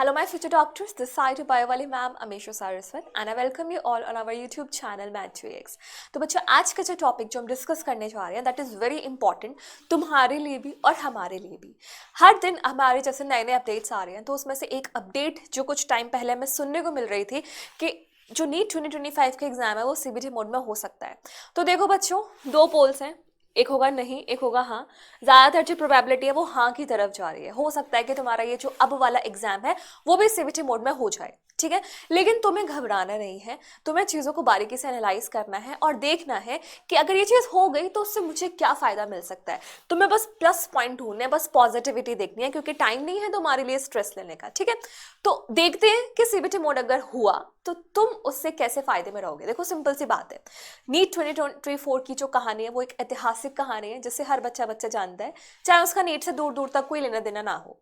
Hello, my future doctors. This side of Biowali ma'am, Amesha Saraswat, and I welcome you all on our YouTube channel Math2x. तो बच्चों आज का जो topic जो हम discuss करने जा रहे हैं दैट इज़ वेरी इंपॉर्टेंट तुम्हारे लिए भी और हमारे लिए भी। हर दिन हमारे जैसे नए नए अपडेट्स आ रहे हैं तो उसमें से एक अपडेट जो कुछ टाइम पहले हमें सुनने को मिल रही थी कि जो नीट 2025 का एग्जाम है वो सीबीटी मोड में हो सकता है। तो देखो बच्चों, दो पोल्स हैं, एक होगा नहीं, एक होगा हाँ। ज़्यादातर जो प्रोबेबिलिटी है वो हाँ की तरफ जा रही है। हो सकता है कि तुम्हारा ये जो अब वाला एग्जाम है वो भी सीबीटी मोड में हो जाए, ठीक है। लेकिन तुम्हें घबराना नहीं है, तुम्हें चीज़ों को बारीकी से एनालाइज करना है और देखना है कि अगर ये चीज़ हो गई तो उससे मुझे क्या फ़ायदा मिल सकता है। तुम्हें बस प्लस पॉइंट ढूंढने, बस पॉजिटिविटी देखनी है, क्योंकि टाइम नहीं है तुम्हारे लिए स्ट्रेस लेने का, ठीक है। तो देखते हैं कि सीबीटी मोड अगर हुआ तो तुम उससे कैसे फायदे में रहोगे। देखो सिंपल सी बात है, नीट 2024 की जो कहानी है वो एक ऐतिहासिक कहानी है जिसे हर बच्चा जानता है, चाहे उसका नीट से दूर दूर तक कोई लेना देना ना हो।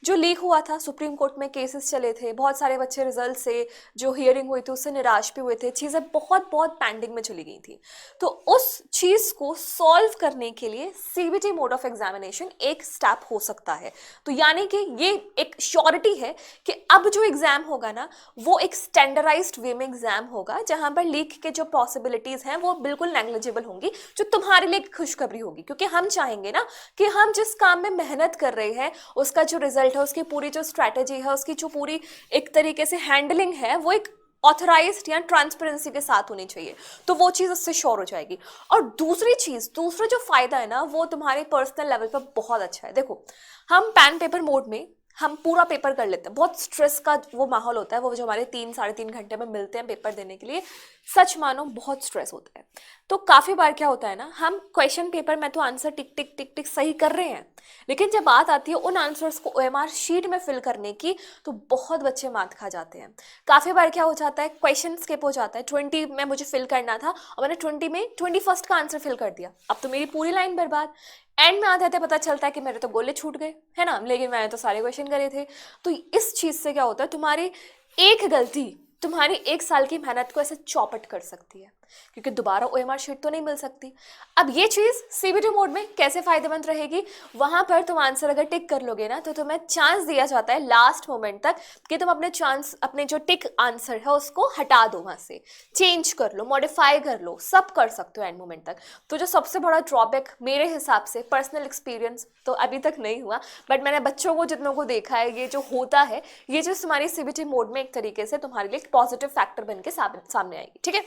जो लीक हुआ था, सुप्रीम कोर्ट में केसेस चले थे, बहुत सारे बच्चे रिजल्ट से जो हियरिंग हुई थी उससे निराश भी हुए थे, चीज़ें बहुत बहुत पेंडिंग में चली गई थी। तो उस चीज़ को सॉल्व करने के लिए सीबीटी मोड ऑफ एग्जामिनेशन एक स्टेप हो सकता है। तो यानी कि ये एक श्योरिटी है कि अब जो एग्जाम होगा ना वो एक स्टैंडर्डाइज्ड वे में एग्जाम होगा, जहां पर लीक के जो पॉसिबिलिटीज हैं वो बिल्कुल नेग्लिजिबल होंगी, जो तुम्हारे लिए खुशखबरी होगी। क्योंकि हम चाहेंगे ना कि हम जिस काम में मेहनत कर रहे हैं उसका जो रिजल्ट है, उसकी पूरी जो स्ट्रैटेजी है, उसकी जो पूरी एक तरीके से हैंडलिंग है वो एक ऑथराइज्ड या ट्रांसपेरेंसी के साथ होनी चाहिए। तो वो चीज़ उससे श्योर हो जाएगी। और दूसरी चीज़, दूसरा जो फायदा है ना वो तुम्हारे पर्सनल लेवल पर बहुत अच्छा है। देखो, हम पेन पेपर मोड में हम पूरा पेपर कर लेते हैं, बहुत स्ट्रेस का वो माहौल होता है, वो जो हमारे 3-3.5 घंटे में मिलते हैं पेपर देने के लिए, सच मानो बहुत स्ट्रेस होता है। तो काफ़ी बार क्या होता है ना, हम क्वेश्चन पेपर में तो आंसर टिक टिक टिक टिक सही कर रहे हैं, लेकिन जब बात आती है उन आंसर्स को ओएमआर शीट में फिल करने की तो बहुत बच्चे मात खा जाते हैं। काफ़ी बार क्या हो जाता है, क्वेश्चन स्किप हो जाता है। 20 में मुझे फिल करना था और मैंने 20 में 21st का आंसर फिल कर दिया, अब तो मेरी पूरी लाइन बर्बाद। एंड में आते आते पता चलता है कि मेरे तो गोले छूट गए, है ना, लेकिन मैंने तो सारे क्वेश्चन करे थे। तो इस चीज़ से क्या होता है, तुम्हारी एक गलती तुम्हारी 1 साल की मेहनत को ऐसे चौपट कर सकती है, क्योंकि दोबारा ओएमआर शीट तो नहीं मिल सकती। अब ये चीज़ सीबीटी मोड में कैसे फायदेमंद रहेगी, वहां पर तुम आंसर अगर टिक कर लोगे ना तो तुम्हें चांस दिया जाता है लास्ट मोमेंट तक कि तुम अपने जो टिक आंसर है उसको हटा दो, वहां से चेंज कर लो, मॉडिफाई कर लो, सब कर सकते हो एंड मोमेंट तक। तो जो सबसे बड़ा ड्रॉबैक मेरे हिसाब से, पर्सनल एक्सपीरियंस तो अभी तक नहीं हुआ, बट मैंने बच्चों को जितनों को देखा है, ये जो होता है, ये जो तुम्हारी सीबीटी मोड में एक तरीके से तुम्हारे लिए पॉजिटिव फैक्टर बन के सामने आएगी, ठीक है।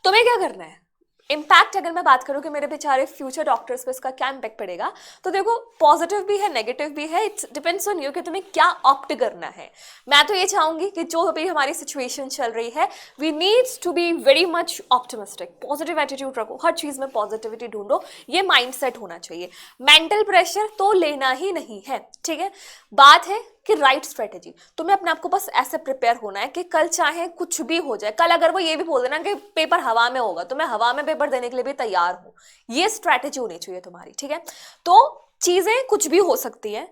तुम्हें क्या करना है, इम्पैक्ट अगर मैं बात करूं कि मेरे बेचारे फ्यूचर डॉक्टर्स पे इसका क्या इम्पैक्ट पड़ेगा, तो देखो पॉजिटिव भी है नेगेटिव भी है, इट्स डिपेंड्स ऑन यू कि तुम्हें क्या ऑप्ट करना है। मैं तो ये चाहूंगी कि जो अभी हमारी सिचुएशन चल रही है, we needs to be very much optimistic, positive attitude रखो, हर चीज में पॉजिटिविटी ढूंढो, ये माइंडसेट होना चाहिए। मेंटल प्रेशर तो लेना ही नहीं है, ठीक है। बात है कि राइट स्ट्रेटेजी, तुम्हें अपने आप को बस ऐसे प्रिपेयर होना है कि कल चाहे कुछ भी हो जाए, कल अगर वो ये भी बोल देना कि पेपर हवा में होगा तो मैं हवा में पेपर देने के लिए भी तैयार हूं, ये स्ट्रेटेजी होनी चाहिए तुम्हारी, ठीक है। तो चीजें कुछ भी हो सकती हैं,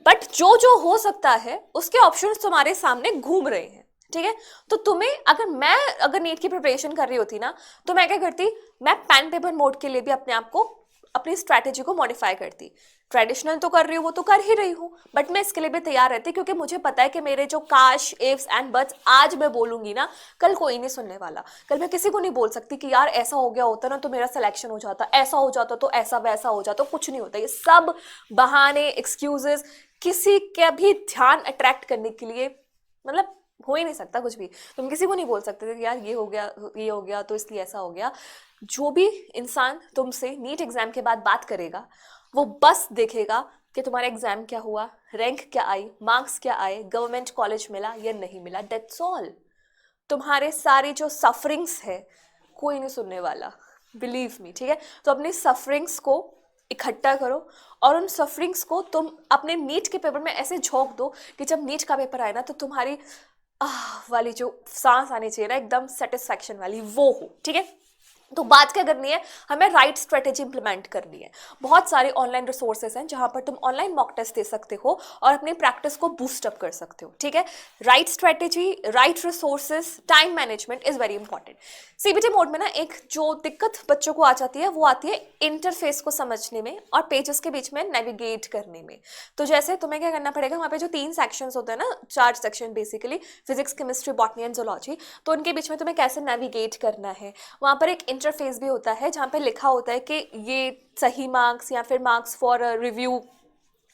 बट जो जो हो सकता है उसके ऑप्शंस तुम्हारे सामने घूम रहे हैं, ठीक है। तो तुम्हें अगर नीट की प्रिपरेशन कर रही होती ना तो मैं क्या करती, मैं पेन पेपर मोड के लिए भी अपने आप को, अपनी स्ट्रैटेजी को मॉडिफाई करती। ट्रेडिशनल तो कर रही हूँ, वो तो कर ही रही हूँ, बट मैं इसके लिए भी तैयार रहती, क्योंकि मुझे पता है कि मेरे जो काश, इफ्स एंड बट्स आज मैं बोलूंगी ना, कल कोई नहीं सुनने वाला। कल मैं किसी को नहीं बोल सकती कि यार ऐसा हो गया होता ना तो मेरा सिलेक्शन हो जाता, ऐसा हो जाता तो ऐसा वैसा हो जाता, कुछ नहीं होता। ये सब बहाने, एक्सक्यूजेस, किसी का भी ध्यान अट्रैक्ट करने के लिए, मतलब हो ही नहीं सकता कुछ भी। तुम किसी को नहीं बोल सकते थे कि यार ये हो गया तो इसलिए ऐसा हो गया। जो भी इंसान तुमसे नीट एग्जाम के बाद बात करेगा वो बस देखेगा कि तुम्हारा एग्जाम क्या हुआ, रैंक क्या आई, मार्क्स क्या आए, गवर्नमेंट कॉलेज मिला या नहीं मिला, दैट्स ऑल। तुम्हारे सारी जो सफरिंग्स है कोई नहीं सुनने वाला, बिलीव मी, ठीक है। तो अपनी सफरिंग्स को इकट्ठा करो और उन सफरिंग्स को तुम अपने नीट के पेपर में ऐसे झोंक दो कि जब नीट का पेपर आए ना तो तुम्हारी वाली जो सांस आनी चाहिए ना, एकदम सेटिस्फैक्शन वाली, वो हो, ठीक है। तो बात क्या करनी है, हमें राइट स्ट्रेटेजी इंप्लीमेंट करनी है। बहुत सारे ऑनलाइन रिसोर्सेज हैं जहां पर तुम ऑनलाइन मॉक टेस्ट दे सकते हो और अपनी प्रैक्टिस को बूस्ट अप कर सकते हो, ठीक है। Right strategy, right resources, time management is very important. CBT mode में ना एक जो दिक्कत बच्चों को आ जाती है वो आती है इंटरफेस को समझने में और पेजेस के बीच में नेविगेट करने में। तो जैसे तुम्हें क्या करना पड़ेगा, वहाँ पे जो 3 सेक्शंस होते हैं ना, 4 section basically, physics, chemistry, botany and zoology, तो उनके बीच में तुम्हें कैसे नेविगेट करना है। वहाँ पर एक इंटरफेस भी होता है जहाँ पे लिखा होता है कि ये सही मार्क्स या फिर मार्क्स फॉर रिव्यू,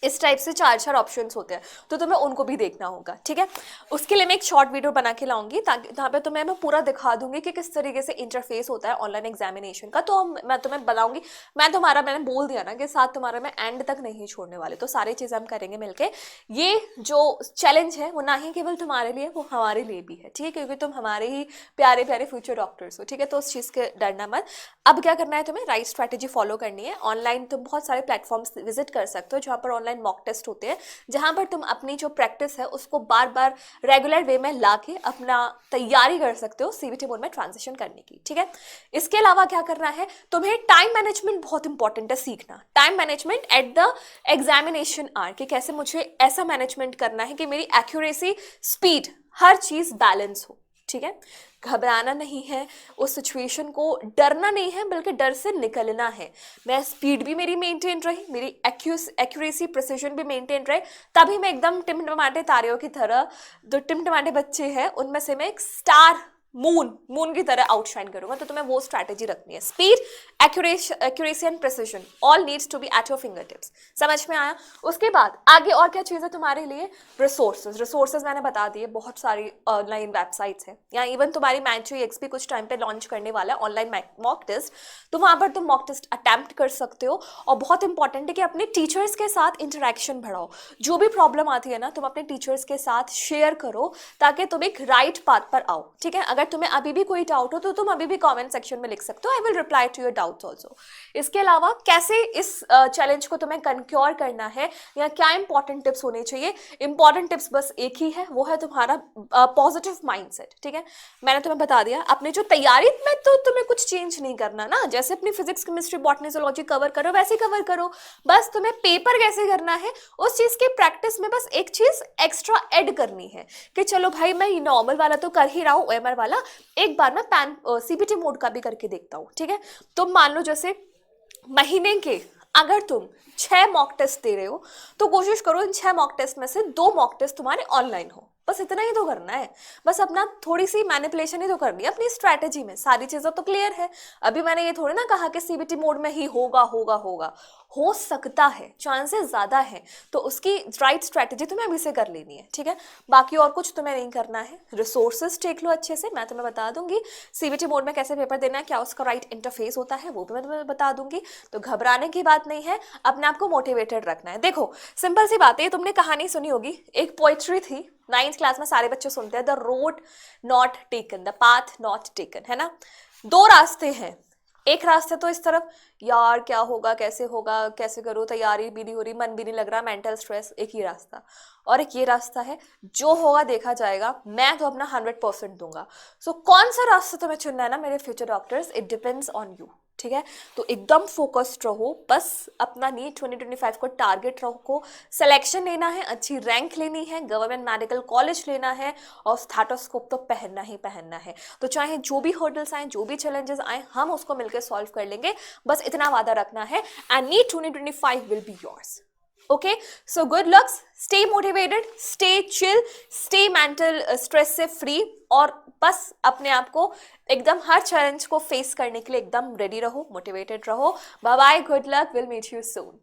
इस टाइप से 4 ऑप्शंस होते हैं, तो तुम्हें उनको भी देखना होगा, ठीक है। उसके लिए मैं एक शॉर्ट वीडियो बना के लाऊंगी ताकि जहाँ पे तुम्हें मैं पूरा दिखा दूंगी कि किस तरीके से इंटरफेस होता है ऑनलाइन एग्जामिनेशन का। तो मैं तुम्हें बताऊंगी, मैंने बोल दिया ना कि साथ तुम्हारा मैं एंड तक नहीं छोड़ने वाले, तो सारी चीज़ें हम करेंगे मिलके। ये जो चैलेंज है वो ना ही केवल तुम्हारे लिए, वो हमारे लिए भी है, ठीक है, क्योंकि तुम हमारे ही प्यारे प्यारे फ्यूचर डॉक्टर्स हो, ठीक है। तो उस चीज़ के डरना मत। अब क्या करना है, तुम्हें राइट स्ट्रैटेजी फॉलो करनी है। ऑनलाइन तुम बहुत सारे प्लेटफॉर्म्स विजिट कर सकते हो जहाँ पर ऑनलाइन मॉक टेस्ट होते हैं, जहाँ पर तुम अपनी जो प्रैक्टिस है उसको बार बार रेगुलर वे में ला के अपना तैयारी कर सकते हो सीबीटी मोड में ट्रांजिशन करने की, ठीक है। इसके अलावा क्या करना है, तुम्हें टाइम मैनेजमेंट बहुत इंपॉर्टेंट है सीखना। Time management at the examination are, कि कैसे मुझे ऐसा मैनेजमेंट करना है कि मेरी एक्यूरेसी, स्पीड, हर चीज बैलेंस हो, ठीक है। घबराना नहीं है, उस सिचुएशन को डरना नहीं है, बल्कि डर से निकलना है। मैं स्पीड भी मेरी मेंटेन रही, मेरी एक्यूरेसी, प्रिसीजन भी मेंटेन रहे, तभी मैं एकदम टिमटमाटे तारों की तरह, जो टिमटमाटे बच्चे हैं उनमें से मैं एक स्टार, मून की तरह आउटशाइन करूंगा। तो तुम्हें वो स्ट्रैटेजी रखनी है। Speed, accuracy and precision all needs to be at your finger tips. समझ में आया? उसके बाद आगे और क्या चीज़ है तुम्हारे लिए? रिसोर्सेज मैंने बता दिए, बहुत सारी ऑनलाइन वेबसाइट्स हैं, या इवन तुम्हारी मैथ्रिक्स भी कुछ टाइम पे लॉन्च करने वाला है ऑनलाइन मॉक टेस्ट, तो वहाँ पर तुम मॉक टेस्ट अटैम्प्ट कर सकते हो। और बहुत इंपॉर्टेंट है कि अपने टीचर्स के साथ इंटरेक्शन बढ़ाओ। जो भी प्रॉब्लम आती है ना, तुम अपने टीचर्स के साथ शेयर करो ताकि तुम एक राइट पाथ पर आओ, ठीक है। अगर तुम्हें अभी भी कोई डाउट हो तो तुम अभी भी कमेंट सेक्शन में लिख सकते हो, I will reply to your doubts also. इसके अलावा कैसे इस चैलेंज को तुम्हें कंक्योर करना है या क्या इंपॉर्टेंट टिप्स होने चाहिए, इंपॉर्टेंट टिप्स बस एक ही है, वो है तुम्हारा पॉजिटिव माइंडसेट, ठीक है। मैंने तुम्हें बता दिया, अपनी जो तैयारी में तो तुम्हें कुछ चेंज नहीं करना ना, जैसे अपनी physics, chemistry, botany, zoology cover करो वैसे कवर करो, बस तुम्हें पेपर कैसे करना है उस चीज की प्रैक्टिस में बस एक चीज एक्स्ट्रा ऐड करनी है कि चलो भाई मैं नॉर्मल वाला तो कर ही रहा हूँ, ओएमआर वाला एक बार मैं सीबीटी मोड का भी करके देखता हूँ, ठीक है। तुम मान लो जैसे महीने के अगर तुम 6 मॉक टेस्ट दे रहे हो तो कोशिश करो इन 6 मॉक टेस्ट में से 2 मॉक टेस्ट तुम्हारे ऑनलाइन हो, बस इतना ही तो करना है। बस अपना थोड़ी सी मैनिपुलेशन ही तो करनी है अपनी स्ट्रैटेजी में, सारी चीजें तो क्लियर है। अभी मैंने ये थोड़ी ना कहा कि सीबीटी मोड में ही होगा, हो सकता है, चांसेस ज्यादा है, तो उसकी राइट स्ट्रैटेजी तुम्हें अभी से कर लेनी है, ठीक है। बाकी और कुछ तुम्हें नहीं करना है। रिसोर्सेज देख लो अच्छे से, मैं तुम्हें बता दूंगी सीबीटी मोड में कैसे पेपर देना है, क्या उसका राइट इंटरफेस होता है वो भी मैं तुम्हें बता दूंगी। तो घबराने की बात नहीं है, अपने आप को मोटिवेटेड रखना है। देखो सिंपल सी बात है, तुमने कहानी सुनी होगी, एक पोएट्री थी 9th क्लास में, सारे बच्चे सुनते हैं, the road not taken, the path not taken, है ना। 2 रास्ते हैं, एक रास्ते तो इस तरफ, यार क्या होगा, कैसे करूँ, तैयारी भी नहीं हो रही, मन भी नहीं लग रहा, मेंटल स्ट्रेस, एक ही रास्ता। और एक ये रास्ता है, जो होगा देखा जाएगा, मैं तो अपना 100% दूंगा। सो कौन सा रास्ता तुम्हें चुनना है ना मेरे future doctors, it depends on you, ठीक है। तो एकदम फोकस्ड रहो, बस अपना नीट 2025 को टारगेट रखो, सिलेक्शन लेना है, अच्छी रैंक लेनी है, गवर्नमेंट मेडिकल कॉलेज लेना है, और स्टेथोस्कोप तो पहनना ही पहनना है। तो चाहे जो भी हर्डल्स आए, जो भी चैलेंजेस आए, हम उसको मिलकर सॉल्व कर लेंगे, बस इतना वादा रखना है, and NEET 2025 will be yours. Okay, so good luck, stay motivated, stay chill, stay mental stress से free, और बस अपने आप को एकदम हर चैलेंज को फेस करने के लिए एकदम रेडी रहो, मोटिवेटेड रहो। Bye bye, good luck, will meet you soon.